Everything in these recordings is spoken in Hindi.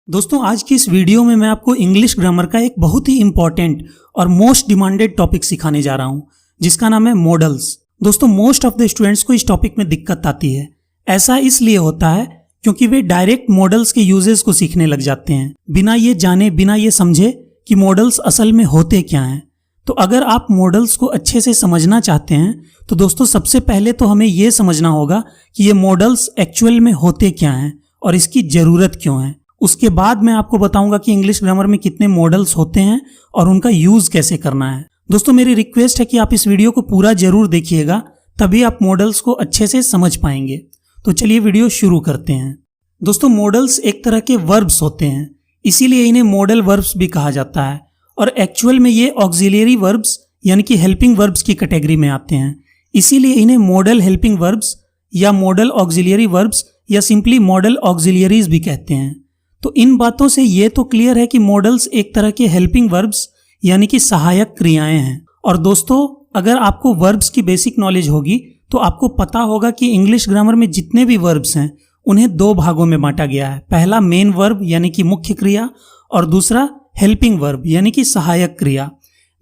दोस्तों आज की इस वीडियो में मैं आपको इंग्लिश ग्रामर का एक बहुत ही इंपॉर्टेंट और मोस्ट डिमांडेड टॉपिक सिखाने जा रहा हूं जिसका नाम है मॉडल्स। दोस्तों मोस्ट ऑफ द स्टूडेंट्स को इस टॉपिक में दिक्कत आती है। ऐसा इसलिए होता है क्योंकि वे डायरेक्ट मॉडल्स के यूजेस को सीखने लग जाते हैं बिना ये जाने बिना ये समझे कि मॉडल्स असल में होते क्या हैं। तो अगर आप मॉडल्स को अच्छे से समझना चाहते हैं तो दोस्तों सबसे पहले तो हमें ये समझना होगा कि ये मॉडल्स एक्चुअल में होते क्या हैं और इसकी ज़रूरत क्यों है। उसके बाद मैं आपको बताऊंगा कि इंग्लिश ग्रामर में कितने मॉडल्स होते हैं और उनका यूज़ कैसे करना है। दोस्तों मेरी रिक्वेस्ट है कि आप इस वीडियो को पूरा जरूर देखिएगा, तभी आप मॉडल्स को अच्छे से समझ पाएंगे। तो चलिए वीडियो शुरू करते हैं। दोस्तों मॉडल्स एक तरह के वर्ब्स होते हैं, इसीलिए इन्हें मॉडल वर्ब्स भी कहा जाता है और एक्चुअल में ये ऑक्सिलियरी वर्ब्स यानी कि हेल्पिंग वर्ब्स की कैटेगरी में आते हैं। इसीलिए इन्हें मॉडल हेल्पिंग वर्ब्स या मॉडल ऑक्सिलियरी वर्ब्स या सिंपली मॉडल ऑक्सिलियरीज भी कहते हैं। तो इन बातों से ये तो क्लियर है कि मॉडल्स एक तरह के हेल्पिंग वर्ब्स यानी कि सहायक क्रियाएं हैं। और दोस्तों अगर आपको वर्ब्स की बेसिक नॉलेज होगी तो आपको पता होगा कि इंग्लिश ग्रामर में जितने भी वर्ब्स हैं उन्हें दो भागों में बांटा गया है। पहला मेन वर्ब यानी कि मुख्य क्रिया और दूसरा हेल्पिंग वर्ब यानी कि सहायक क्रिया।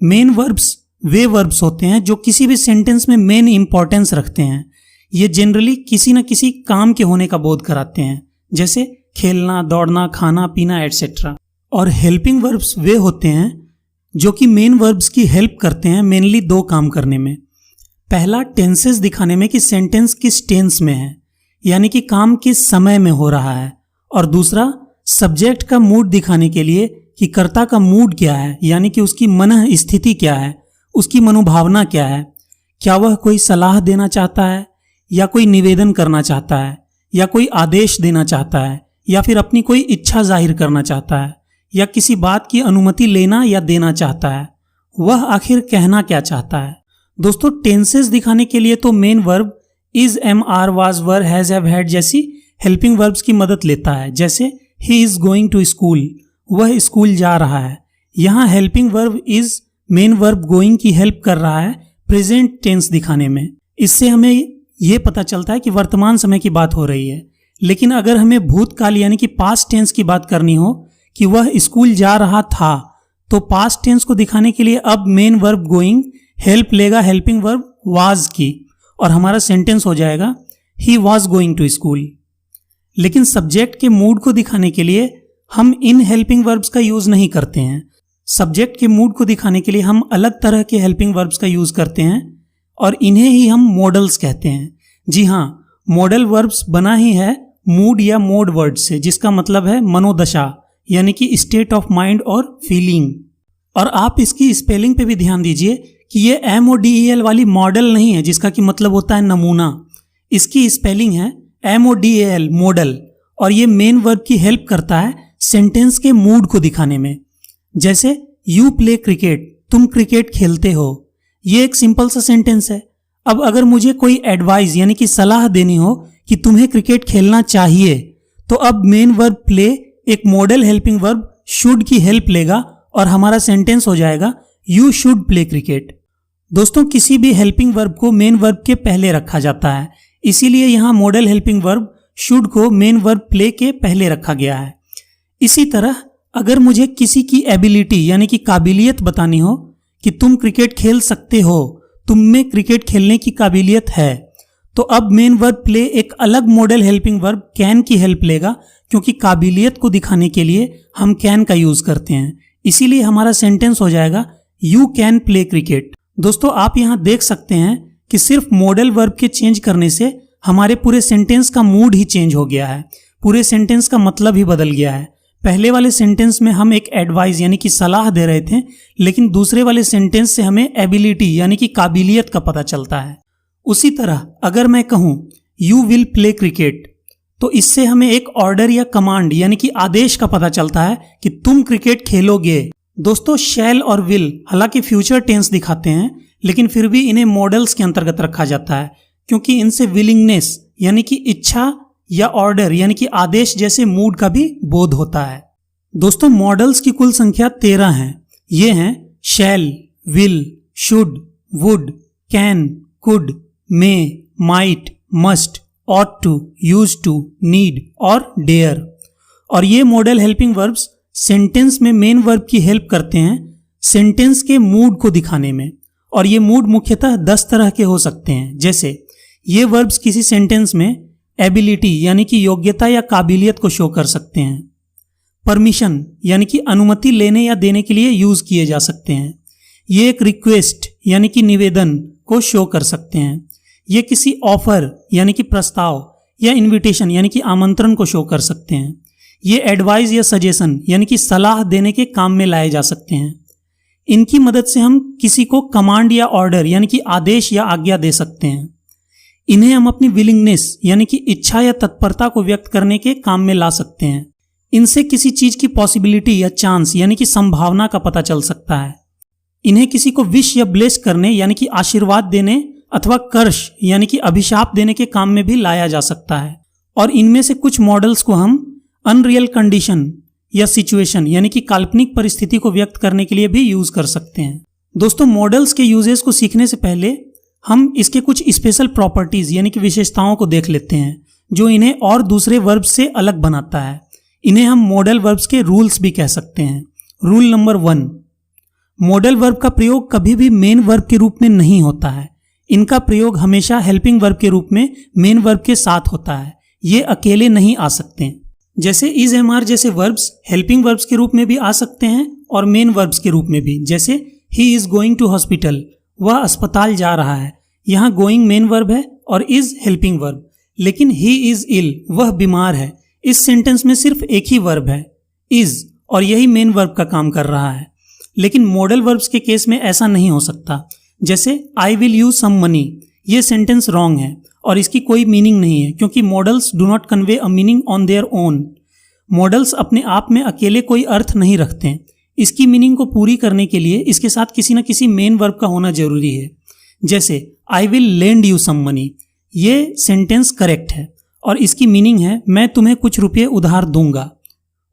मेन वर्ब्स वे वर्ब्स होते हैं जो किसी भी सेंटेंस में मेन इंपॉर्टेंस रखते हैं। ये जनरली किसी न किसी काम के होने का बोध कराते हैं, जैसे खेलना, दौड़ना, खाना पीना एटसेट्रा। और हेल्पिंग वर्ब्स वे होते हैं जो कि मेन वर्ब्स की हेल्प करते हैं मेनली दो काम करने में। पहला टेंसेस दिखाने में कि सेंटेंस किस टेंस में है यानी कि काम किस समय में हो रहा है, और दूसरा सब्जेक्ट का मूड दिखाने के लिए कि कर्ता का मूड क्या है यानी कि उसकी मन स्थिति क्या है, उसकी मनोभावना क्या है। क्या वह कोई सलाह देना चाहता है या कोई निवेदन करना चाहता है या कोई आदेश देना चाहता है या फिर अपनी कोई इच्छा जाहिर करना चाहता है या किसी बात की अनुमति लेना या देना चाहता है, वह आखिर कहना क्या चाहता है। दोस्तों टेंसेस दिखाने के लिए तो main verb is, am, are, was, were, has, have, had जैसी हेल्पिंग वर्ब्स की मदद लेता है। जैसे ही इज गोइंग टू स्कूल, वह स्कूल जा रहा है। यहाँ helping verb is main verb going की हेल्प कर रहा है प्रेजेंट टेंस दिखाने में। इससे हमें यह पता चलता है कि वर्तमान समय की बात हो रही है। लेकिन अगर हमें भूतकाल यानी कि पास्ट टेंस की बात करनी हो कि वह स्कूल जा रहा था, तो पास्ट टेंस को दिखाने के लिए अब मेन वर्ब गोइंग हेल्प लेगा हेल्पिंग वर्ब वाज की और हमारा सेंटेंस हो जाएगा he was going to school. लेकिन सब्जेक्ट के मूड को दिखाने के लिए हम इन हेल्पिंग वर्ब्स का यूज नहीं करते हैं। सब्जेक्ट के मूड को दिखाने के लिए हम अलग तरह के हेल्पिंग वर्ब्स का यूज करते हैं और इन्हें ही हम मॉडल्स कहते हैं। जी हाँ, मॉडल वर्ब्स बना ही है मूड या मोड वर्ड से, जिसका मतलब है मनोदशा यानी कि स्टेट ऑफ माइंड और फीलिंग। और आप इसकी स्पेलिंग पे भी ध्यान दीजिए कि ये MODEL वाली मॉडल नहीं है जिसका कि मतलब होता है नमूना। इसकी स्पेलिंग है MODEL मॉडल, और ये मेन वर्ब की हेल्प करता है सेंटेंस के मूड को दिखाने में। जैसे यू प्ले क्रिकेट, तुम क्रिकेट खेलते हो, ये एक सिंपल सा सेंटेंस है। अब अगर मुझे कोई एडवाइस यानी कि सलाह देनी हो कि तुम्हें क्रिकेट खेलना चाहिए, तो अब मेन वर्ब प्ले एक मॉडल हेल्पिंग वर्ब शुड की हेल्प लेगा और हमारा सेंटेंस हो जाएगा यू शुड प्ले क्रिकेट। दोस्तों किसी भी हेल्पिंग वर्ब को मेन वर्ब के पहले रखा जाता है, इसीलिए यहां मॉडल हेल्पिंग वर्ब शुड को मेन वर्ब प्ले के पहले रखा गया है। इसी तरह अगर मुझे किसी की एबिलिटी यानी कि काबिलियत बतानी हो कि तुम क्रिकेट खेल सकते हो, तुम में क्रिकेट खेलने की काबिलियत है, तो अब मेन वर्ब प्ले एक अलग मॉडल हेल्पिंग वर्ब कैन की हेल्प लेगा, क्योंकि काबिलियत को दिखाने के लिए हम कैन का यूज करते हैं। इसीलिए हमारा सेंटेंस हो जाएगा यू कैन प्ले क्रिकेट। दोस्तों आप यहां देख सकते हैं कि सिर्फ मॉडल वर्ब के चेंज करने से हमारे पूरे सेंटेंस का मूड ही चेंज हो गया है, पूरे सेंटेंस का मतलब ही बदल गया है। पहले वाले सेंटेंस में हम एक एडवाइस यानी कि सलाह दे रहे थे, लेकिन दूसरे वाले सेंटेंस से हमें एबिलिटी यानी कि काबिलियत का पता चलता है। उसी तरह अगर मैं कहूं यू विल प्ले क्रिकेट, तो इससे हमें एक ऑर्डर या कमांड यानी कि आदेश का पता चलता है कि तुम क्रिकेट खेलोगे। दोस्तों शैल और विल हालांकि फ्यूचर टेंस दिखाते हैं, लेकिन फिर भी इन्हें मॉडल्स के अंतर्गत रखा जाता है, क्योंकि इनसे विलिंगनेस यानी कि इच्छा या ऑर्डर यानी कि आदेश जैसे मूड का भी बोध होता है। दोस्तों मॉडल्स की कुल संख्या 13 है। ये हैं shall, will, should, would, can, could, may, might, must, ought to, used to, need और dare। और ये मॉडल हेल्पिंग वर्ब्स सेंटेंस में मेन वर्ब की हेल्प करते हैं सेंटेंस के मूड को दिखाने में। और ये मूड मुख्यतः 10 तरह के हो सकते हैं। जैसे ये वर्ब्स किसी सेंटेंस में एबिलिटी यानी कि योग्यता या काबिलियत को शो कर सकते हैं। परमिशन यानी कि अनुमति लेने या देने के लिए यूज किए जा सकते हैं। ये एक रिक्वेस्ट यानी कि निवेदन को शो कर सकते हैं। ये किसी ऑफर यानी कि प्रस्ताव या इनविटेशन यानी कि आमंत्रण को शो कर सकते हैं। ये एडवाइस या सजेशन यानी कि सलाह देने के काम में लाए जा सकते हैं। इनकी मदद से हम किसी को कमांड या ऑर्डर यानी कि आदेश या आज्ञा दे सकते हैं। इन्हें हम अपनी विलिंगनेस यानी कि इच्छा या तत्परता को व्यक्त करने के काम में ला सकते हैं। इनसे किसी चीज की पॉसिबिलिटी या चांस यानी कि संभावना का पता चल सकता है। इन्हें किसी को विश या ब्लेस करने यानी कि आशीर्वाद देने अथवा कर्ष यानी कि अभिशाप देने के काम में भी लाया जा सकता है। और इनमें से कुछ मॉडल्स को हम अनरियल कंडीशन या सिचुएशन यानी कि काल्पनिक परिस्थिति को व्यक्त करने के लिए भी यूज कर सकते हैं। दोस्तों, मॉडल्स के यूजेस को सीखने से पहले हम इसके कुछ स्पेशल प्रॉपर्टीज यानी कि विशेषताओं को देख लेते हैं जो इन्हें और दूसरे वर्ब से अलग बनाता है। इन्हें हम मॉडल वर्ब्स के रूल्स भी कह सकते हैं। रूल नंबर 1, मॉडल वर्ब का प्रयोग कभी भी मेन वर्ब के रूप में नहीं होता है। इनका प्रयोग हमेशा हेल्पिंग वर्ब के रूप में मेन वर्ब के साथ होता है। ये अकेले नहीं आ सकते। जैसे इज एम आर जैसे वर्ब्स हेल्पिंग वर्ब्स के रूप में भी आ सकते हैं और मेन वर्ब्स के रूप में भी। जैसे ही इज गोइंग टू हॉस्पिटल, वह अस्पताल जा रहा है। यहाँ गोइंग मेन वर्ब है और इज हेल्पिंग वर्ब। लेकिन ही इज इल, वह बीमार है, इस सेंटेंस में सिर्फ एक ही वर्ब है इज और यही मेन वर्ब का काम कर रहा है। लेकिन मॉडल वर्ब्स के केस में ऐसा नहीं हो सकता। जैसे I will use some money, ये सेंटेंस रॉन्ग है और इसकी कोई मीनिंग नहीं है क्योंकि modals do not convey a meaning on their own. Modals अपने आप में अकेले कोई अर्थ नहीं रखते हैं। इसकी मीनिंग को पूरी करने के लिए इसके साथ किसी न किसी मेन वर्ब का होना जरूरी है। जैसे I will lend you some money, ये सेंटेंस करेक्ट है और इसकी मीनिंग है मैं तुम्हें कुछ रुपये उधार दूंगा।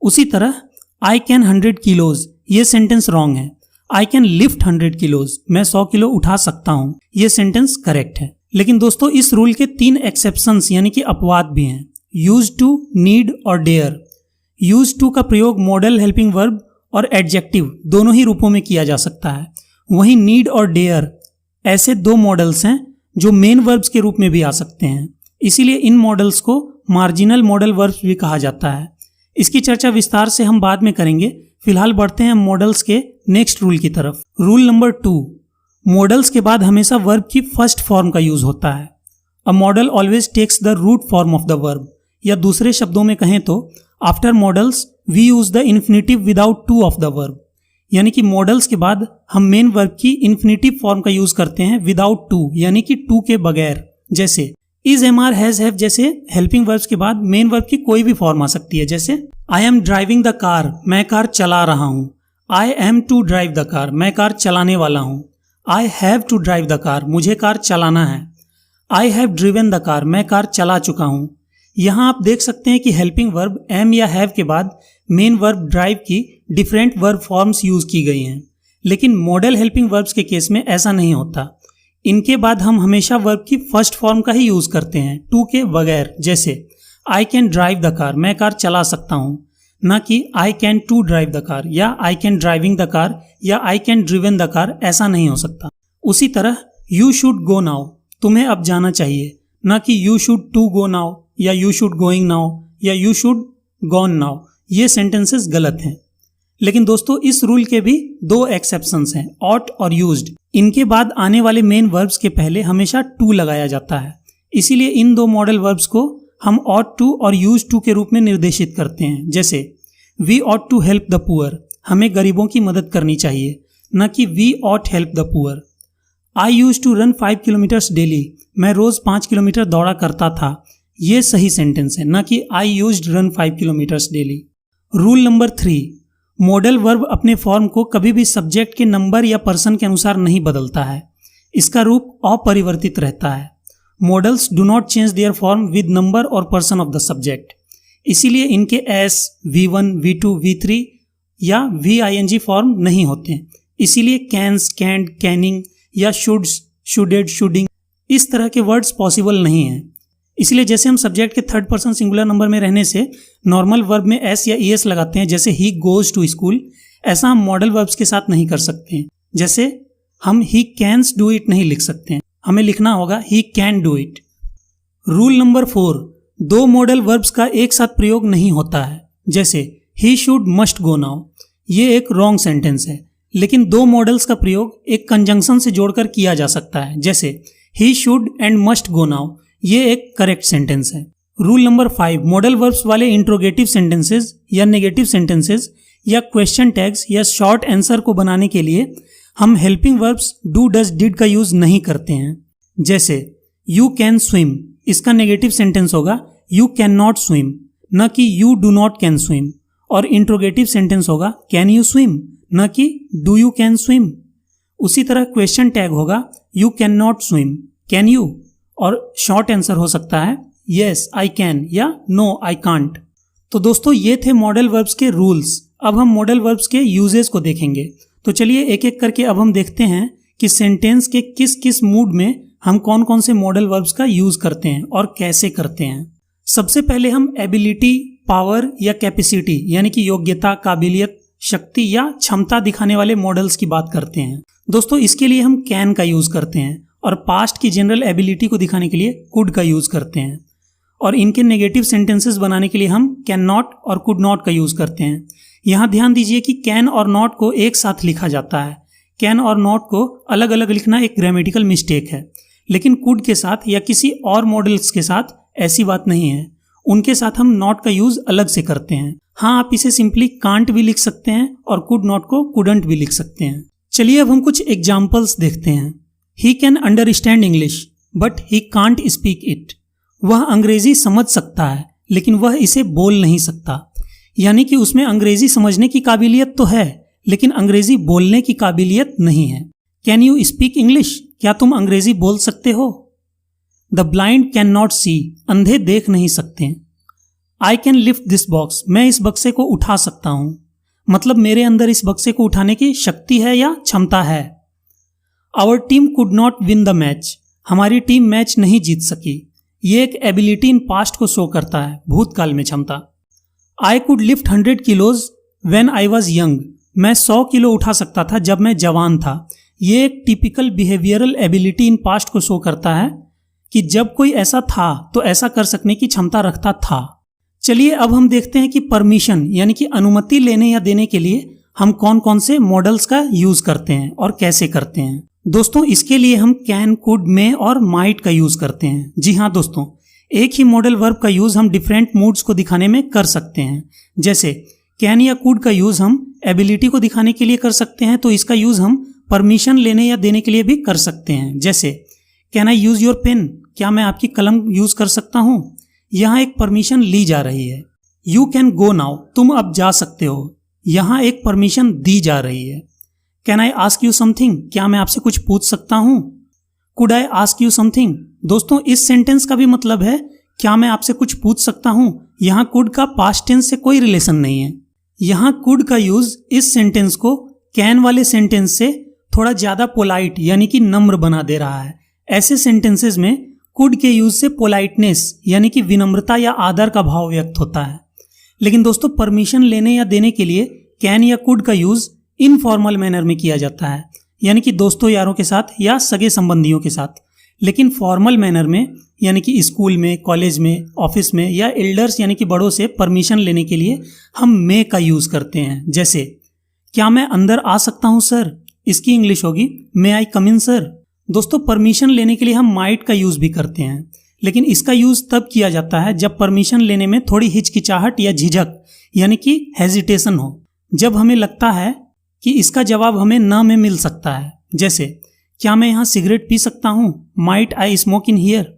उसी तरह आई कैन 100 किलोज, ये सेंटेंस रॉन्ग है। आई कैन लिफ्ट 100 किलोज, मैं 100 किलो उठा सकता हूं, ये सेंटेंस करेक्ट है। लेकिन दोस्तों, इस रूल के 3 एक्सेप्शंस यानी कि अपवाद भी हैं। यूज टू, नीड और डेयर। यूज टू का प्रयोग मॉडल हेल्पिंग वर्ब और एडजेक्टिव दोनों ही रूपों में किया जा सकता है। वहीं नीड और डेयर ऐसे 2 मॉडल्स हैं जो मेन वर्ब्स के रूप में भी आ सकते हैं। इसीलिए इन मॉडल्स को मार्जिनल मॉडल वर्ब्स भी कहा जाता है। इसकी चर्चा विस्तार से हम बाद में करेंगे। फिलहाल बढ़ते हैं मॉडल्स के नेक्स्ट रूल की तरफ। रूल नंबर 2, मॉडल्स के बाद हमेशा वर्ब की फर्स्ट फॉर्म का यूज होता है। A model always takes the root form of the verb, या दूसरे शब्दों में कहें तो after modals we use the infinitive without to of the verb. यानी कि मॉडल्स के बाद हम मेन वर्ब की इन्फिनेटिव फॉर्म का यूज करते हैं विदाउट टू यानी कि टू के बगैर। जैसे is, am are, has, have जैसे हेल्पिंग वर्ब्स के बाद मेन वर्ब की कोई भी फॉर्म आ सकती है। जैसे I am driving the car, मैं कार चला रहा हूं। I am to drive the car, मैं कार चलाने वाला हूं। I have to drive the car, मुझे कार चलाना है। I have driven the car, मैं कार चला चुका हूं। यहां आप देख सकते हैं कि हेल्पिंग वर्ब एम या हैव के बाद मेन वर्ब ड्राइव की डिफरेंट वर्ब फॉर्म्स यूज की गई हैं। लेकिन मॉडल हेल्पिंग वर्ब्स के केस में ऐसा नहीं होता। इनके बाद हम हमेशा वर्ब की फर्स्ट फॉर्म का ही यूज करते हैं टू के बगैर। जैसे I can drive the car, मैं कार चला सकता हूं, ना कि I can to drive the car या I can driving the car या I can driven the car, ऐसा नहीं हो सकता। उसी तरह यू शुड गो नाउ, तुम्हें अब जाना चाहिए, ना कि you should to go now या यू शुड गोइंग नाउ या यू शुड गॉन नाउ, ये सेंटेंसेस गलत हैं। लेकिन दोस्तों, इस रूल के भी 2 एक्सेप्शंस हैं, ऑट और यूज्ड। इनके बाद आने वाले मेन वर्ब्स के पहले हमेशा टू लगाया जाता है। इसीलिए इन 2 मॉडल वर्ब्स को हम ऑट टू और यूज टू के रूप में निर्देशित करते हैं। जैसे we ought to help the poor, हमें गरीबों की मदद करनी चाहिए, न कि we ought help the poor. I use to run 5 kilometres daily, मैं रोज 5 किलोमीटर दौड़ा करता था, ये सही सेंटेंस है, न कि I used run 5 kilometres daily. Rule number 3, modal verb अपने फॉर्म को कभी भी सब्जेक्ट के नंबर या पर्सन के अनुसार नहीं बदलता है। इसका रूप अपरिवर्तित रहता है। Models do not change their form with number और पर्सन ऑफ द सब्जेक्ट। इसीलिए इनके एस, V1, V2, V3 या VING फॉर्म नहीं होते हैं। इसीलिए कैन्स, कैंड, कैनिंग या शुड्स, शुडेड, शुडिंग इस तरह के वर्ड्स पॉसिबल नहीं हैं। इसलिए जैसे हम सब्जेक्ट के थर्ड पर्सन सिंगुलर नंबर में रहने से नॉर्मल वर्ब में एस या ईएस लगाते हैं, जैसे ही गोज टू स्कूल, ऐसा हम मॉडल वर्ब्स के साथ नहीं कर सकते हैं। जैसे हम ही कैन्स डू इट नहीं लिख सकते हैं, हमें लिखना होगा he can do it. Rule number 4, दो मॉडल वर्ब्स का एक साथ प्रयोग नहीं होता है। जैसे he should must go now, ये एक रॉन्ग सेंटेंस है, लेकिन दो मॉडल्स का प्रयोग एक कंजंक्शन से जोड़कर किया जा सकता है। जैसे he should and must go now, ये एक करेक्ट सेंटेंस है। रूल नंबर 5, मॉडल वर्ब्स वाले इंट्रोगेटिव सेंटेंसेस या नेगेटिव सेंटेंसेस या क्वेश्चन टैग्स या शॉर्ट आंसर को बनाने के लिए हम helping verbs do does did का यूज नहीं करते हैं। जैसे यू कैन स्विम, इसका नेगेटिव सेंटेंस होगा यू कैन नॉट स्विम, न कि you do not can swim. और इंट्रोगेटिव सेंटेंस होगा कैन यू स्विम, न कि डू यू कैन स्विम। उसी तरह क्वेश्चन टैग होगा you can not swim, can you, और शॉर्ट आंसर हो सकता है यस आई कैन या नो आई कांट। तो दोस्तों ये थे मॉडल वर्ब्स के रूल्स। अब हम मॉडल वर्ब्स के यूजेस को देखेंगे। तो चलिए एक एक करके अब हम देखते हैं कि सेंटेंस के किस किस मूड में हम कौन कौन से मॉडल वर्ब्स का यूज करते हैं और कैसे करते हैं। सबसे पहले हम एबिलिटी, पावर या कैपेसिटी यानी कि योग्यता, काबिलियत, शक्ति या क्षमता दिखाने वाले मॉडल्स की बात करते हैं। दोस्तों इसके लिए हम कैन का यूज करते हैं और पास्ट की जनरल एबिलिटी को दिखाने के लिए कुड का यूज करते हैं। और इनके नेगेटिव सेंटेंसेस बनाने के लिए हम कैन नॉट और कुड नॉट का यूज करते हैं। यहाँ ध्यान दीजिए कि कैन और नॉट को एक साथ लिखा जाता है। कैन और नॉट को अलग अलग लिखना एक ग्रामेटिकल मिस्टेक है, लेकिन कुड के साथ या किसी और मॉडल्स के साथ ऐसी बात नहीं है। उनके साथ हम नॉट का यूज अलग से करते हैं। हाँ, आप इसे सिंपली कांट भी लिख सकते हैं और कुड नॉट को कुडंट भी लिख सकते हैं। चलिए अब हम कुछ एग्जाम्पल्स देखते हैं। He can understand English but he can't speak it. वह अंग्रेजी समझ सकता है लेकिन वह इसे बोल नहीं सकता। यानी कि उसमें अंग्रेजी समझने की काबिलियत तो है लेकिन अंग्रेजी बोलने की काबिलियत नहीं है। कैन यू स्पीक इंग्लिश, क्या तुम अंग्रेजी बोल सकते हो? द ब्लाइंड कैन नॉट सी, अंधे देख नहीं सकते। I can lift this box, मैं इस बक्से को उठा सकता हूं। मतलब मेरे अंदर इस बक्से को उठाने की शक्ति है या क्षमता है। Our team could not win the match, हमारी टीम मैच नहीं जीत सकी। ये एक एबिलिटी इन पास्ट को शो करता है, भूतकाल में क्षमता। I could lift 100 kilos when I was young, मैं 100 किलो उठा सकता था जब मैं जवान था। ये एक typical behavioural ability in past को शो करता है कि जब कोई ऐसा था तो ऐसा कर सकने की क्षमता रखता था। चलिए अब हम देखते हैं कि परमिशन यानी कि अनुमति लेने या देने के लिए हम कौन कौन से मॉडल्स का यूज करते हैं और कैसे करते हैं। दोस्तों इसके लिए हम कैन, कुड, मे और माइट का यूज करते हैं। जी हाँ दोस्तों, एक ही मॉडल वर्ब का यूज हम डिफरेंट मूड्स को दिखाने में कर सकते हैं। जैसे कैन या कुड का यूज हम एबिलिटी को दिखाने के लिए कर सकते हैं, तो इसका यूज हम परमिशन लेने या देने के लिए भी कर सकते हैं। जैसे can I use your pen, क्या मैं आपकी कलम यूज कर सकता हूं? यहाँ एक परमिशन ली जा रही है। यू कैन गो नाउ, तुम अब जा सकते हो, यहाँ एक परमिशन दी जा रही है। Can I ask you something, क्या मैं आपसे कुछ पूछ सकता हूं? Could I ask you something, दोस्तों इस सेंटेंस का भी मतलब है क्या मैं आपसे कुछ पूछ सकता हूं। यहाँ कुड का पास्ट टेंस से कोई रिलेशन नहीं है। यहाँ कुड का यूज इस सेंटेंस को कैन वाले सेंटेंस से थोड़ा ज्यादा पोलाइट यानी कि नम्र बना दे रहा है। ऐसे सेंटेंसेस में कुड के यूज से पोलाइटनेस यानी कि विनम्रता या आदर का भाव व्यक्त होता है। लेकिन दोस्तों परमिशन लेने या देने के लिए कैन या कुड का यूज इनफॉर्मल मैनर में किया जाता है, यानी कि दोस्तों यारों के साथ या सगे संबंधियों के साथ। लेकिन फॉर्मल मैनर में यानी कि स्कूल में, कॉलेज में, ऑफिस में या एल्डर्स यानी कि बड़ों से परमिशन लेने के लिए हम मे का यूज करते हैं। जैसे क्या मैं अंदर आ सकता हूं सर, इसकी इंग्लिश होगी मे आई कम इन सर। दोस्तों परमिशन लेने के लिए हम माइट का यूज भी करते हैं, लेकिन इसका यूज तब किया जाता है जब परमिशन लेने में थोड़ी हिचकिचाहट या झिझक यानी कि हेजिटेशन हो, जब हमें लगता है कि इसका जवाब हमें न में मिल सकता है। जैसे क्या मैं यहाँ सिगरेट पी सकता हूँ, might I smoke in here.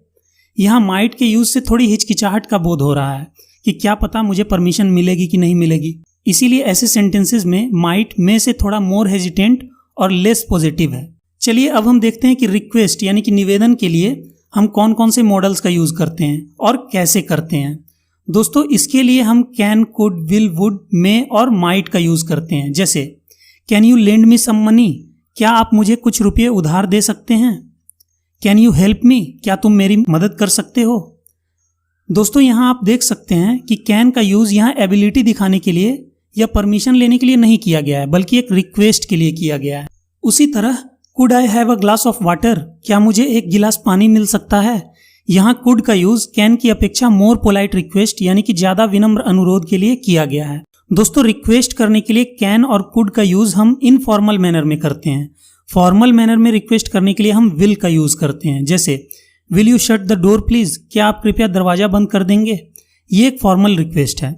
यहाँ माइट के यूज से थोड़ी हिचकिचाहट का बोध हो रहा है कि क्या पता मुझे परमिशन मिलेगी कि नहीं मिलेगी। इसीलिए ऐसे सेंटेंसेस में माइट में से थोड़ा मोर हेजिटेंट और लेस पॉजिटिव है। चलिए अब हम देखते हैं कि रिक्वेस्ट यानी कि निवेदन के लिए हम कौन कौन से मॉडल्स का यूज करते हैं और कैसे करते हैं। दोस्तों इसके लिए हम can, could, will, would, may और माइट का यूज करते हैं। जैसे can you lend me some money, क्या आप मुझे कुछ रुपये उधार दे सकते हैं? कैन यू हेल्प मी, क्या तुम मेरी मदद कर सकते हो? दोस्तों यहाँ आप देख सकते हैं कि कैन का यूज यहाँ एबिलिटी दिखाने के लिए या परमिशन लेने के लिए नहीं किया गया है, बल्कि एक रिक्वेस्ट के लिए किया गया है। उसी तरह could I have a glass of water, क्या मुझे एक गिलास पानी मिल सकता है, यहाँ कुड का यूज कैन की अपेक्षा मोर पोलाइट रिक्वेस्ट यानी कि ज्यादा विनम्र अनुरोध के लिए किया गया है। दोस्तों रिक्वेस्ट करने के लिए कैन और कुड का यूज हम इनफॉर्मल मैनर में करते हैं। फॉर्मल मैनर में रिक्वेस्ट करने के लिए हम विल का यूज करते हैं, जैसे will you shut the door please, क्या आप कृपया दरवाजा बंद कर देंगे। ये एक फॉर्मल रिक्वेस्ट है।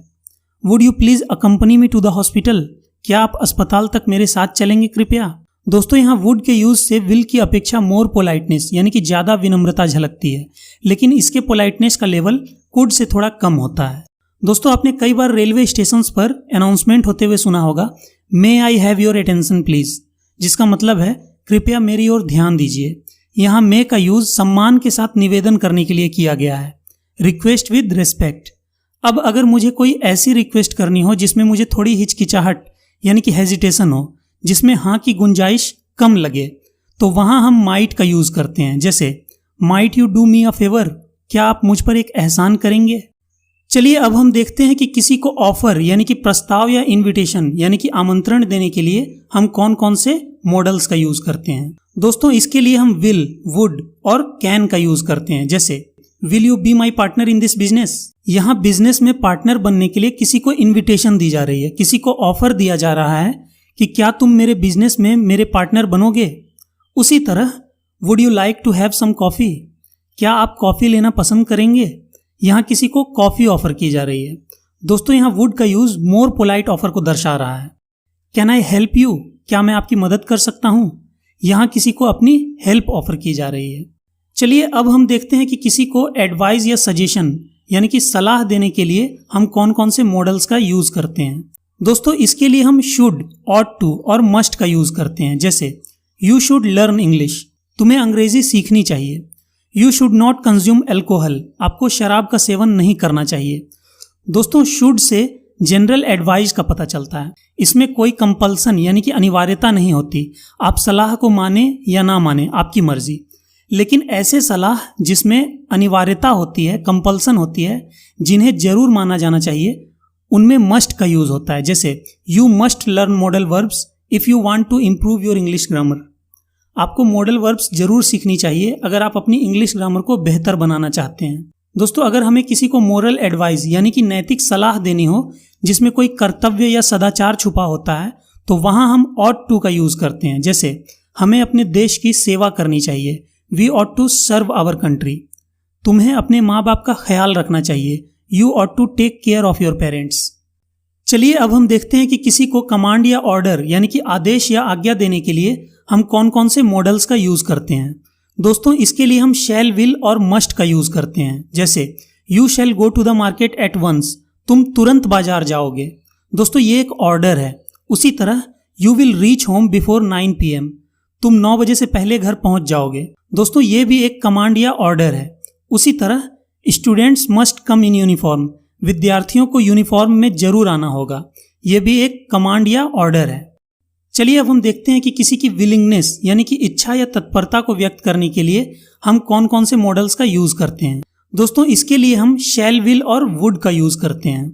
Would you please accompany me to the hospital, क्या आप अस्पताल तक मेरे साथ चलेंगे कृपया। दोस्तों यहाँ वुड के यूज से विल की अपेक्षा मोर पोलाइटनेस यानी कि ज्यादा विनम्रता झलकती है, लेकिन इसके पोलाइटनेस का लेवल कुड से थोड़ा कम होता है। दोस्तों आपने कई बार रेलवे स्टेशन पर अनाउंसमेंट होते हुए सुना होगा, may I have your attention please, जिसका मतलब है कृपया मेरी ओर ध्यान दीजिए। यहाँ मे का यूज सम्मान के साथ निवेदन करने के लिए किया गया है, रिक्वेस्ट विद रिस्पेक्ट। अब अगर मुझे कोई ऐसी रिक्वेस्ट करनी हो जिसमें मुझे थोड़ी हिचकिचाहट यानी कि हेजिटेशन हो, जिसमें हाँ की गुंजाइश कम लगे, तो वहां हम माइट का यूज करते हैं, जैसे might you do me a favour, क्या आप मुझ पर एक एहसान करेंगे। चलिए अब हम देखते हैं कि किसी को ऑफर यानी कि प्रस्ताव या इनविटेशन यानी कि आमंत्रण देने के लिए हम कौन कौन से मॉडल्स का यूज करते हैं। दोस्तों इसके लिए हम विल, वुड और कैन का यूज करते हैं, जैसे will you be my partner in this business. यहाँ बिजनेस में पार्टनर बनने के लिए किसी को इन्विटेशन दी जा रही है, किसी को ऑफर दिया जा रहा है कि क्या तुम मेरे बिजनेस में मेरे पार्टनर बनोगे। उसी तरह would you like to have some coffee, क्या आप कॉफी लेना पसंद करेंगे। यहाँ किसी को कॉफी ऑफर की जा रही है। दोस्तों यहाँ वुड का यूज मोर पोलाइट ऑफर को दर्शा रहा है। कैन आई हेल्प यू, क्या मैं आपकी मदद कर सकता हूँ, यहाँ किसी को अपनी हेल्प ऑफर की जा रही है। चलिए अब हम देखते हैं कि किसी को एडवाइस या सजेशन यानी कि सलाह देने के लिए हम कौन कौन से मॉडल्स का यूज करते हैं। दोस्तों इसके लिए हम शुड, ऑट टू और मस्ट का यूज करते हैं, जैसे यू शुड लर्न इंग्लिश, तुम्हें अंग्रेजी सीखनी चाहिए। You should not consume alcohol, आपको शराब का सेवन नहीं करना चाहिए। दोस्तों शुड से जनरल एडवाइस का पता चलता है, इसमें कोई कंपल्सन यानी कि अनिवार्यता नहीं होती, आप सलाह को माने या ना माने आपकी मर्जी। लेकिन ऐसे सलाह जिसमें अनिवार्यता होती है, कंपल्सन होती है, जिन्हें जरूर माना जाना चाहिए, उनमें मस्ट का यूज होता है, जैसे you must learn modal verbs if you want to improve your English grammar. आपको मॉडल वर्ब्स जरूर सीखनी चाहिए अगर आप अपनी इंग्लिश ग्रामर को बेहतर बनाना चाहते हैं। दोस्तों अगर हमें किसी को मोरल एडवाइस यानी कि नैतिक सलाह देनी हो जिसमें कोई कर्तव्य या सदाचार छुपा होता है, तो वहां हम ऑट टू का यूज करते हैं, जैसे हमें अपने देश की सेवा करनी चाहिए, we ought to serve our country. तुम्हें अपने माँ बाप का ख्याल रखना चाहिए, you ought to take care of your parents. चलिए अब हम देखते हैं कि किसी को कमांड या ऑर्डर यानी कि आदेश या आज्ञा देने के लिए हम कौन कौन से मॉडल्स का यूज करते हैं। दोस्तों इसके लिए हम शैल, विल और मस्ट का यूज करते हैं, जैसे you shall go to the market at once, तुम तुरंत बाजार जाओगे। दोस्तों ये एक ऑर्डर है। उसी तरह you will reach home before 9 PM, तुम 9 बजे से पहले घर पहुंच जाओगे। दोस्तों ये भी एक कमांड या ऑर्डर है। उसी तरह students must come in uniform, विद्यार्थियों को यूनिफॉर्म में जरूर आना होगा, यह भी एक कमांड या ऑर्डर है। चलिए अब हम देखते हैं कि किसी की विलिंगनेस यानी कि इच्छा या तत्परता को व्यक्त करने के लिए हम कौन कौन से मॉडल्स का यूज करते हैं। दोस्तों इसके लिए हम शैल, विल और वुड का यूज करते हैं।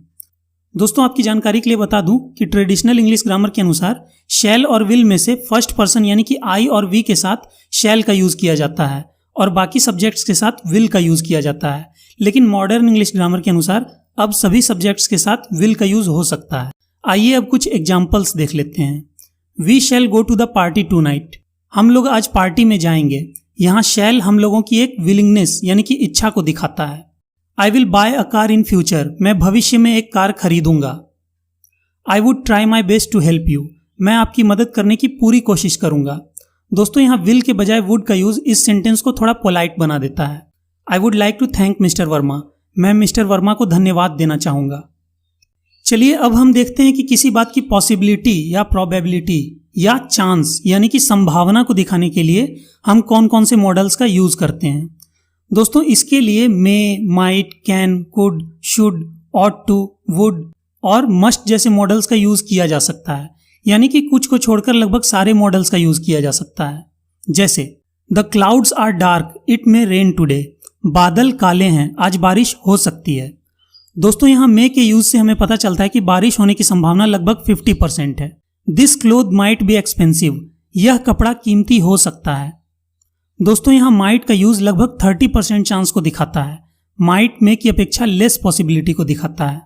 दोस्तों आपकी जानकारी के लिए बता दूं कि ट्रेडिशनल इंग्लिश ग्रामर के अनुसार शैल और विल में से फर्स्ट पर्सन यानी कि आई और वी के साथ शैल का यूज किया जाता है और बाकी सब्जेक्ट्स के साथ विल का यूज किया जाता है। लेकिन मॉडर्न इंग्लिश ग्रामर के अनुसार अब सभी सब्जेक्ट्स के साथ विल का यूज हो सकता है। आइए अब कुछ एग्जाम्पल्स देख लेते हैं। We shall go to the party tonight, हम लोग आज पार्टी में जाएंगे। यहाँ शैल हम लोगों की एक विलिंगनेस यानी कि इच्छा को दिखाता है। I will buy a car in future, मैं भविष्य में एक कार खरीदूंगा। I would try my best to help you, मैं आपकी मदद करने की पूरी कोशिश करूंगा। दोस्तों यहाँ विल के बजाय वुड का यूज इस सेंटेंस को थोड़ा पोलाइट बना देता है। I would like to thank mister Verma, मैं मिस्टर वर्मा को धन्यवाद देना चाहूंगा। चलिए अब हम देखते हैं कि किसी बात की पॉसिबिलिटी या प्रोबेबिलिटी या चांस यानी कि संभावना को दिखाने के लिए हम कौन कौन से मॉडल्स का यूज करते हैं। दोस्तों इसके लिए may, might, can, could, should, ought to, would और मस्ट जैसे मॉडल्स का यूज किया जा सकता है, यानी कि कुछ को छोड़कर लगभग सारे मॉडल्स का यूज किया जा सकता है। जैसे the clouds are dark, it may rain today, बादल काले हैं, आज बारिश हो सकती है। दोस्तों यहाँ मे के यूज से हमें पता चलता है कि बारिश होने की संभावना लगभग 50% है। This cloth might be expensive, यह कपड़ा कीमती हो सकता है। दोस्तों यहाँ माइट का यूज लगभग 30% चांस को दिखाता है। माइट मे की अपेक्षा लेस पॉसिबिलिटी को दिखाता है।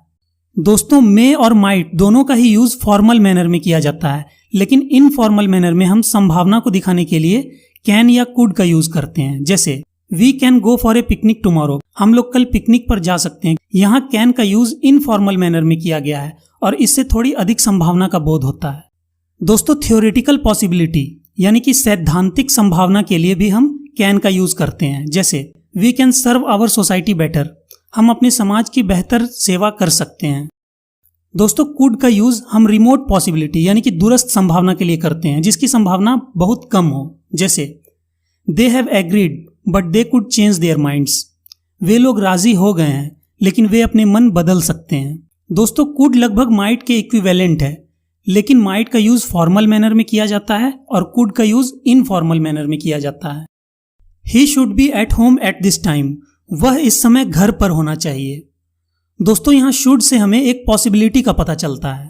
दोस्तों मे और माइट दोनों का ही यूज फॉर्मल मैनर में किया जाता है, लेकिन इनफॉर्मल मैनर में हम संभावना को दिखाने के लिए कैन या कुड का यूज करते हैं। जैसे we can go for a picnic tomorrow, हम लोग कल पिकनिक पर जा सकते हैं। यहाँ कैन का यूज इनफॉर्मल मैनर में किया गया है और इससे थोड़ी अधिक संभावना का बोध होता है। दोस्तों थियोरेटिकल पॉसिबिलिटी यानी कि सैद्धांतिक संभावना के लिए भी हम कैन का यूज करते हैं। जैसे we can serve our society better, हम अपने समाज की बेहतर सेवा कर सकते हैं। दोस्तों कुड का यूज हम रिमोट पॉसिबिलिटी यानी कि दूरस्थ संभावना के लिए करते हैं जिसकी संभावना बहुत कम हो। जैसे they have agreed but they could change their minds, वे लोग राजी हो गए हैं लेकिन वे अपने मन बदल सकते हैं। दोस्तों कुड लगभग माइट के इक्विवेलेंट है, लेकिन माइट का यूज फॉर्मल मैनर में किया जाता है और कुड का यूज इनफॉर्मल मैनर में किया जाता है। He should be at home at this time, वह इस समय घर पर होना चाहिए। दोस्तों यहाँ शुड से हमें एक पॉसिबिलिटी का पता चलता है।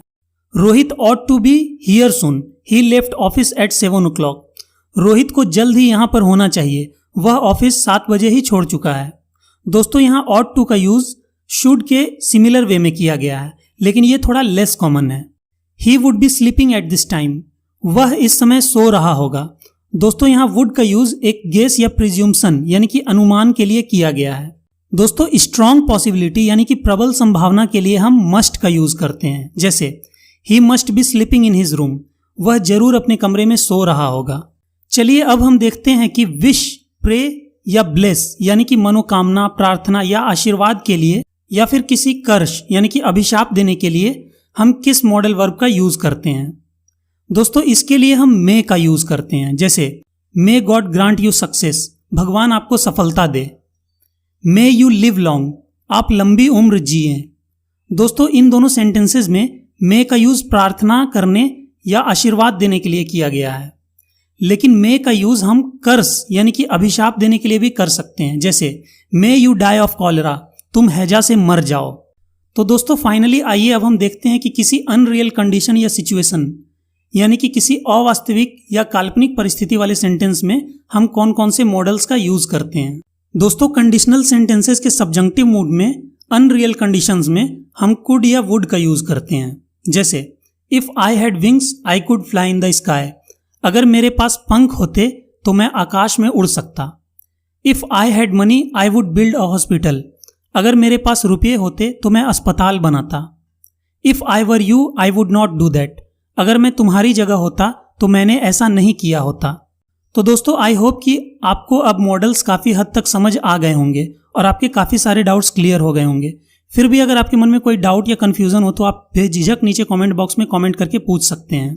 Rohit ought to be here soon, he left office at 7 o'clock, Rohit को जल्द ही यहाँ पर होना चाहिए, वह ऑफिस 7 बजे ही छोड़ चुका है। दोस्तों यहाँ ऑट टू का यूज शुड के सिमिलर वे में किया गया है, लेकिन यह थोड़ा लेस कॉमन है। He would be sleeping at this time, वह इस समय सो रहा होगा। दोस्तों यहाँ वुड का यूज एक गेस या प्रिज्यूम्सन यानी कि अनुमान के लिए किया गया है। दोस्तों स्ट्रॉन्ग पॉसिबिलिटी यानी कि प्रबल संभावना के लिए हम मस्ट का यूज करते हैं। जैसे he must be sleeping in his room, वह जरूर अपने कमरे में सो रहा होगा। चलिए अब हम देखते हैं कि विश, प्रे या ब्लेस यानी कि मनोकामना, प्रार्थना या आशीर्वाद के लिए या फिर किसी कर्ष यानी कि अभिशाप देने के लिए हम किस मॉडल वर्ब का यूज करते हैं। दोस्तों इसके लिए हम मे का यूज करते हैं। जैसे may God grant you success, भगवान आपको सफलता दे। मे यू लिव लॉन्ग, आप लंबी उम्र जिए। दोस्तों इन दोनों सेंटेंसेस में मे का यूज प्रार्थना करने या आशीर्वाद देने के लिए किया गया है, लेकिन मे का यूज हम कर्स यानी कि अभिशाप देने के लिए भी कर सकते हैं। जैसे may you die of cholera, तुम हैजा से मर जाओ। तो दोस्तों फाइनली आइए अब हम देखते हैं कि किसी अनरियल कंडीशन या सिचुएशन यानी कि किसी अवास्तविक या काल्पनिक परिस्थिति वाले सेंटेंस में हम कौन कौन से मॉडल्स का यूज करते हैं। दोस्तों कंडीशनल सेंटेंसेस के सब्जंक्टिव मूड में अनरियल कंडीशंस में हम कुड या वुड का यूज करते हैं। जैसे if I had wings I could fly in the sky, अगर मेरे पास पंख होते तो मैं आकाश में उड़ सकता। If I had money I would build a hospital, अगर मेरे पास रुपये होते तो मैं अस्पताल बनाता। If I were you I would not do that, अगर मैं तुम्हारी जगह होता तो मैंने ऐसा नहीं किया होता। तो दोस्तों आई होप कि आपको अब मॉडल्स काफ़ी हद तक समझ आ गए होंगे और आपके काफ़ी सारे डाउट्स क्लियर हो गए होंगे। फिर भी अगर आपके मन में कोई डाउट या कन्फ्यूज़न हो तो आप बेझिझक नीचे कमेंट बॉक्स में कमेंट करके पूछ सकते हैं।